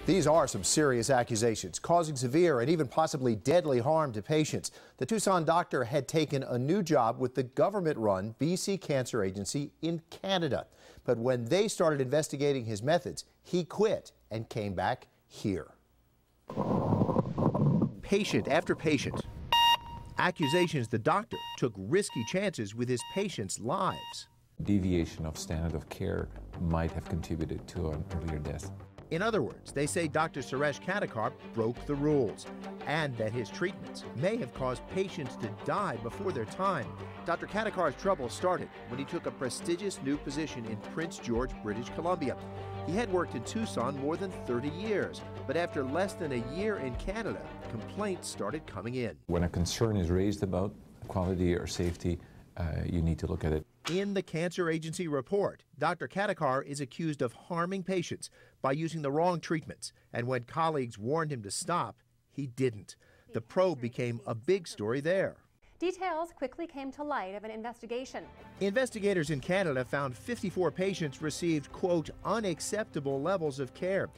These are some serious accusations, causing severe and even possibly deadly harm to patients. The Tucson doctor had taken a new job with the government-run BC Cancer Agency in Canada. But when they started investigating his methods, he quit and came back here. Patient after patient. Accusations the doctor took risky chances with his patients' lives. Deviation of standard of care might have contributed to an earlier death. In other words, they say Dr. Suresh Kadekar broke the rules and that his treatments may have caused patients to die before their time. Dr. Kadekar's trouble started when he took a prestigious new position in Prince George, British Columbia. He had worked in Tucson more than 30 years, but after less than a year in Canada, complaints started coming in. When a concern is raised about quality or safety, you need to look at it. In the Cancer Agency report, Dr. Kadekar is accused of harming patients by using the wrong treatments, and when colleagues warned him to stop, he didn't. The probe became a big story there. Details quickly came to light of an investigation. Investigators in Canada found 54 patients received, quote, unacceptable levels of care,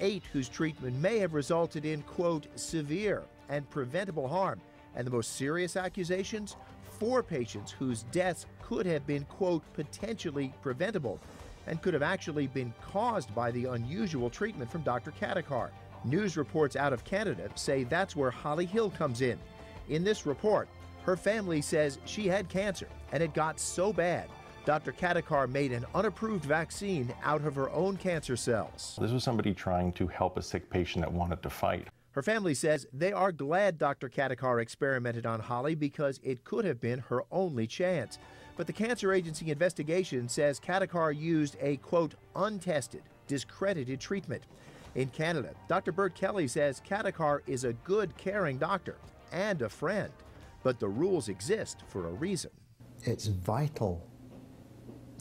8 whose treatment may have resulted in, quote, severe and preventable harm, and the most serious accusations, 4 patients whose deaths could have been, quote, potentially preventable and could have actually been caused by the unusual treatment from Dr. Kadekar. News reports out of Canada say that's where Holly Hill comes in. In this report, her family says she had cancer and it got so bad, Dr. Kadekar made an unapproved vaccine out of her own cancer cells. This was somebody trying to help a sick patient that wanted to fight. Her family says they are glad Dr. Kadekar experimented on Holly because it could have been her only chance. But the Cancer Agency investigation says Kadekar used a, quote, untested, discredited treatment. In Canada, Dr. Bert Kelly says Kadekar is a good, caring doctor and a friend. But the rules exist for a reason. It's vital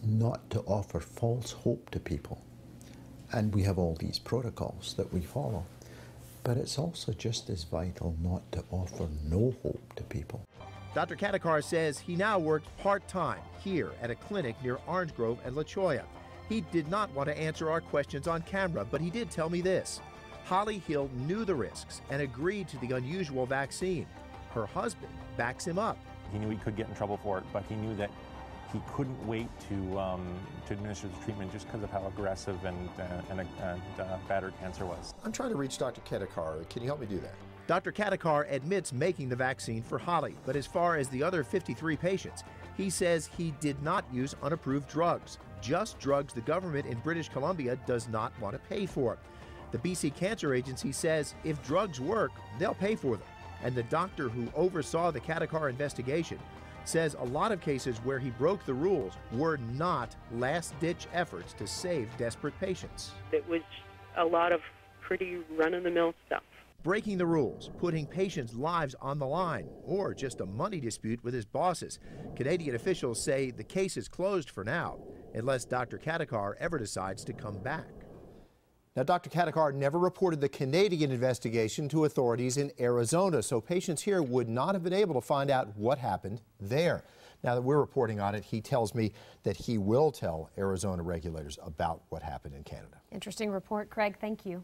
not to offer false hope to people. And we have all these protocols that we follow. But it's also just as vital not to offer no hope to people. Dr. Kadekar says he now works part-time here at a clinic near Orange Grove and La Cholla. He did not want to answer our questions on camera, but he did tell me this. Holly Hill knew the risks and agreed to the unusual vaccine. Her husband backs him up. He knew he could get in trouble for it, but he knew that he couldn't wait to administer the treatment just because of how aggressive and bad her cancer was. I'm trying to reach Dr. Kadekar. Can you help me do that? Dr. Kadekar admits making the vaccine for Holly, but as far as the other 53 patients, he says he did not use unapproved drugs, just drugs the government in British Columbia does not want to pay for. The BC Cancer Agency says if drugs work, they'll pay for them. And the doctor who oversaw the Kadekar investigation says a lot of cases where he broke the rules were not last-ditch efforts to save desperate patients. It was a lot of pretty run-of-the-mill stuff. Breaking the rules, putting patients' lives on the line, or just a money dispute with his bosses. Canadian officials say the case is closed for now, unless Dr. Kadekar ever decides to come back. Now, Dr. Kadekar never reported the Canadian investigation to authorities in Arizona, so patients here would not have been able to find out what happened there. Now that we're reporting on it, he tells me that he will tell Arizona regulators about what happened in Canada. Interesting report, Craig. Thank you.